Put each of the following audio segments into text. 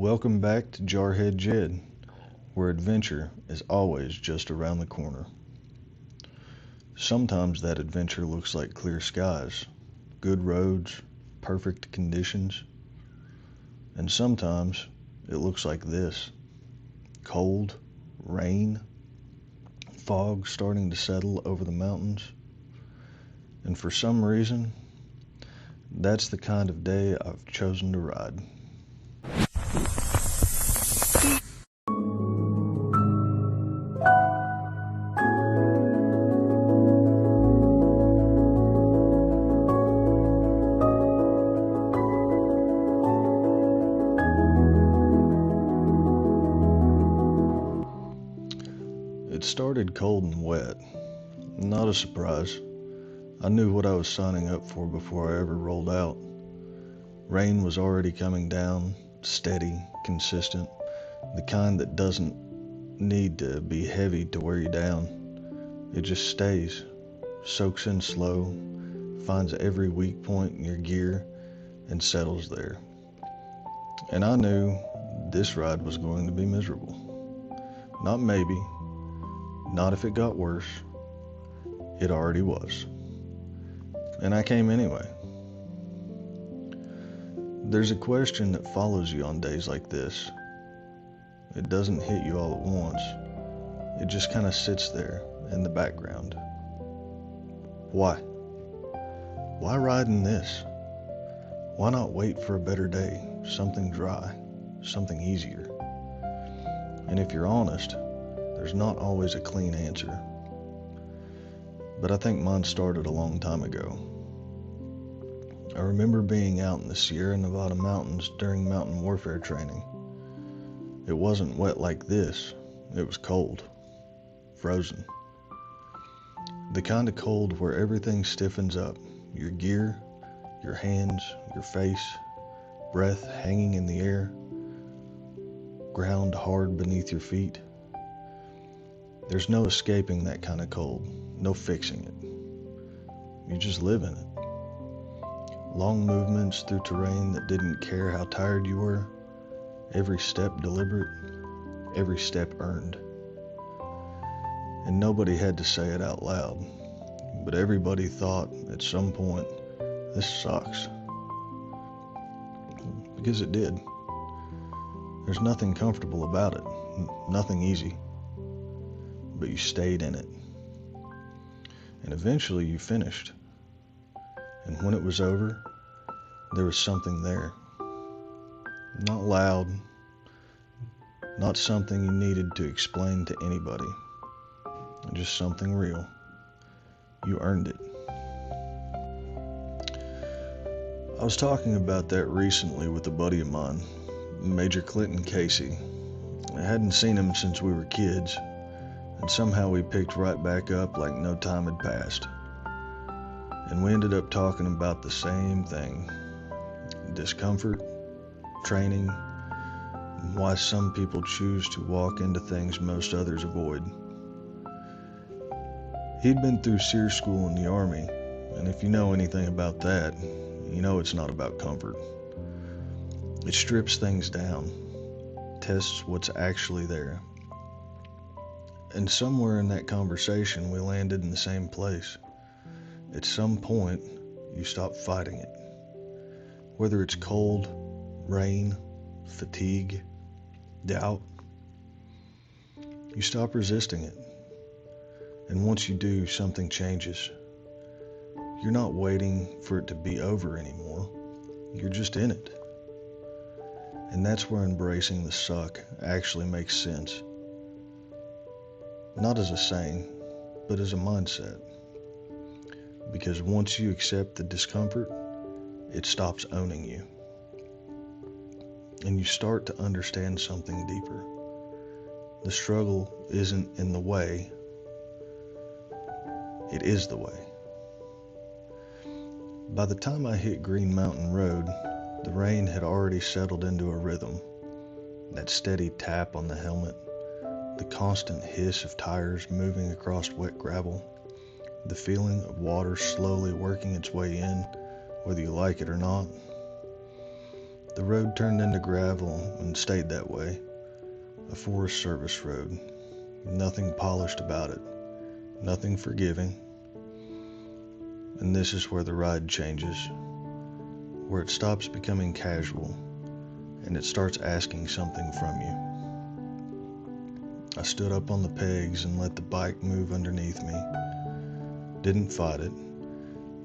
Welcome back to Jarhead Jed, where adventure is always just around the corner. Sometimes that adventure looks like clear skies, good roads, perfect conditions, and sometimes it looks like this: cold, rain, fog starting to settle over the mountains, and for some reason, that's the kind of day I've chosen to ride. It started cold and wet. Not a surprise. I knew what I was signing up for before I ever rolled out. Rain was already coming down, steady, consistent, the kind that doesn't need to be heavy to wear you down. It just stays, soaks in slow, finds every weak point in your gear, and settles there. And I knew this ride was going to be miserable. Not maybe, not if it got worse. It already was. And I came anyway. There's a question that follows you on days like this. It doesn't hit you all at once. It just kind of sits there in the background. Why? Why ride in this? Why not wait for a better day, something dry, something easier? And if you're honest, there's not always a clean answer. But I think mine started a long time ago. I remember being out in the Sierra Nevada mountains during mountain warfare training. It wasn't wet like this. It was cold, frozen. The kind of cold where everything stiffens up. Your gear, your hands, your face, breath hanging in the air, ground hard beneath your feet. There's no escaping that kind of cold, no fixing it. You just live in it. Long movements through terrain that didn't care how tired you were, every step deliberate, every step earned. And nobody had to say it out loud, but everybody thought at some point, this sucks. Because it did. There's nothing comfortable about it, nothing easy. But you stayed in it. And eventually you finished. And when it was over, there was something there. Not loud, not something you needed to explain to anybody. Just something real. You earned it. I was talking about that recently with a buddy of mine, Major Clinton Casey. I hadn't seen him since we were kids, and somehow we picked right back up like no time had passed. And we ended up talking about the same thing: discomfort, training, and why some people choose to walk into things most others avoid. He'd been through SEER school in the Army, and if you know anything about that, you know it's not about comfort. It strips things down, tests what's actually there. And somewhere in that conversation, we landed in the same place. At some point, you stop fighting it. Whether it's cold, rain, fatigue, doubt, you stop resisting it. And once you do, something changes. You're not waiting for it to be over anymore. You're just in it. And that's where embracing the suck actually makes sense. Not as a saying, but as a mindset. Because once you accept the discomfort, it stops owning you. And you start to understand something deeper. The struggle isn't in the way, it is the way. By the time I hit Greene Mountain Road, the rain had already settled into a rhythm. That steady tap on the helmet, the constant hiss of tires moving across wet gravel, the feeling of water slowly working its way in, whether you like it or not. The road turned into gravel and stayed that way. A Forest Service road. Nothing polished about it. Nothing forgiving. And this is where the ride changes. Where it stops becoming casual and it starts asking something from you. I stood up on the pegs and let the bike move underneath me. Didn't fight it.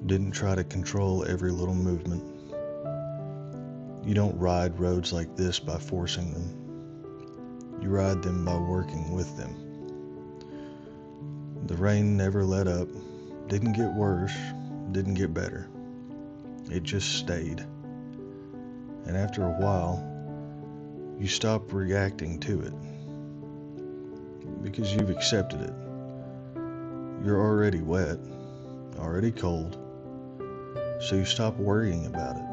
Didn't try to control every little movement. You don't ride roads like this by forcing them. You ride them by working with them. The rain never let up, didn't get worse, didn't get better. It just stayed. And after a while, you stop reacting to it. Because you've accepted it. You're already wet, already cold, so you stop worrying about it.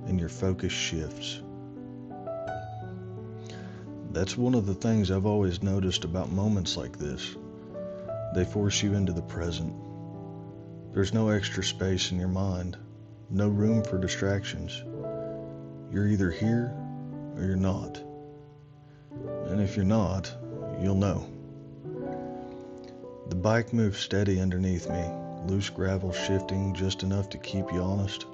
And your focus shifts. That's one of the things I've always noticed about moments like this. They force you into the present. There's no extra space in your mind, no room for distractions. You're either here or you're not. And if you're not, you'll know. The bike moves steady underneath me, loose gravel shifting just enough to keep you honest.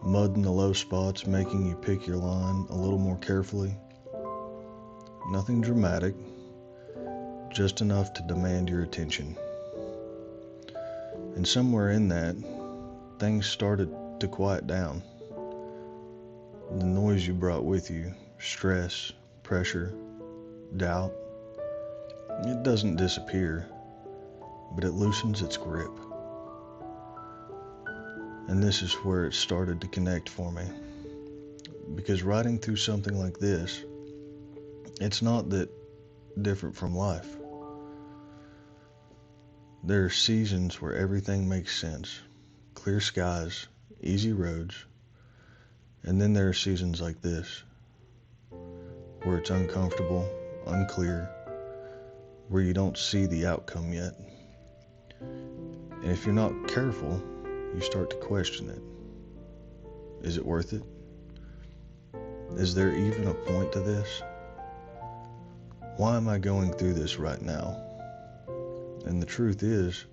Mud in the low spots making you pick your line a little more carefully. Nothing dramatic, just enough to demand your attention. And somewhere in that, things started to quiet down. The noise you brought with you, stress, pressure, doubt, it doesn't disappear, but it loosens its grip. And this is where it started to connect for me. Because riding through something like this, it's not that different from life. There are seasons where everything makes sense. Clear skies, easy roads. And then there are seasons like this, where it's uncomfortable, unclear, where you don't see the outcome yet. And if you're not careful, you start to question it. Is it worth it? Is there even a point to this? Why am I going through this right now? And the truth is,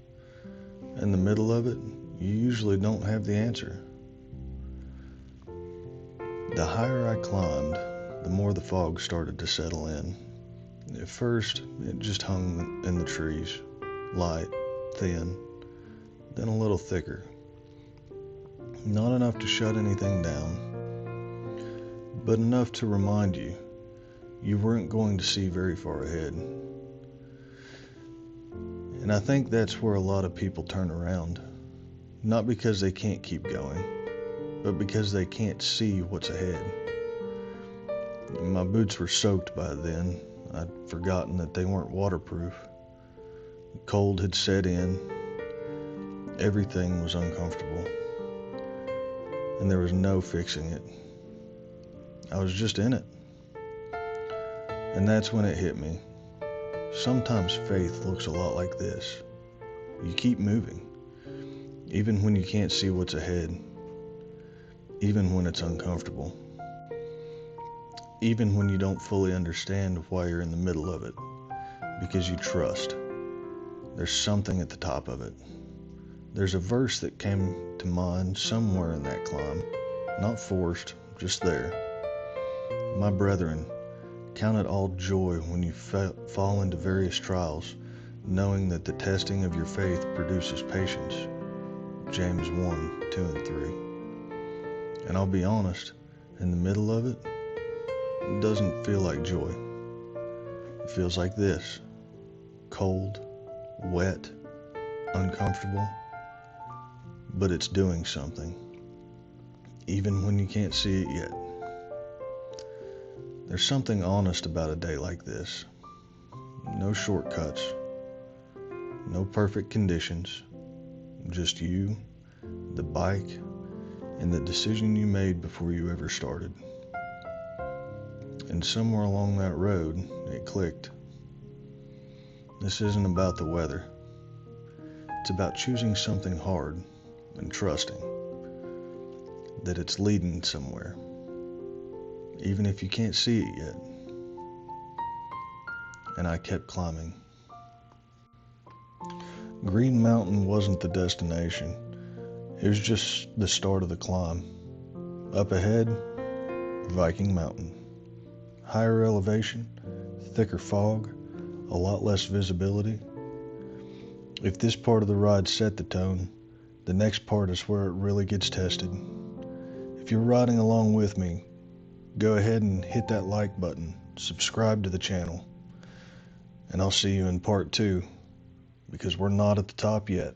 in the middle of it, you usually don't have the answer. The higher I climbed, the more the fog started to settle in. At first, it just hung in the trees, light, thin, then a little thicker. Not enough to shut anything down, but enough to remind you weren't going to see very far ahead. And I think that's where a lot of people turn around. Not because they can't keep going, but because they can't see what's ahead. My boots were soaked by then. I'd forgotten that they weren't waterproof. The cold had set in. Everything was uncomfortable. And there was no fixing it. I was just in it. And that's when it hit me. Sometimes faith looks a lot like this. You keep moving, even when you can't see what's ahead, even when it's uncomfortable, even when you don't fully understand why you're in the middle of it, because you trust. There's something at the top of it. There's a verse that came to mind somewhere in that climb, not forced, just there. My brethren, count it all joy when you fall into various trials, knowing that the testing of your faith produces patience. James 1, 2, and 3. And I'll be honest, in the middle of it, it doesn't feel like joy. It feels like this. Cold, wet, uncomfortable, but it's doing something, even when you can't see it yet. There's something honest about a day like this. No shortcuts, no perfect conditions, just you, the bike, and the decision you made before you ever started. And somewhere along that road, it clicked. This isn't about the weather. It's about choosing something hard and trusting that it's leading somewhere. even if you can't see it yet. And I kept climbing. Greene Mountain wasn't the destination. It was just the start of the climb. Up ahead, Viking Mountain. Higher elevation, thicker fog, a lot less visibility. If this part of the ride set the tone, the next part is where it really gets tested. If you're riding along with me, go ahead and hit that like button, subscribe to the channel, and I'll see you in part 2, because we're not at the top yet.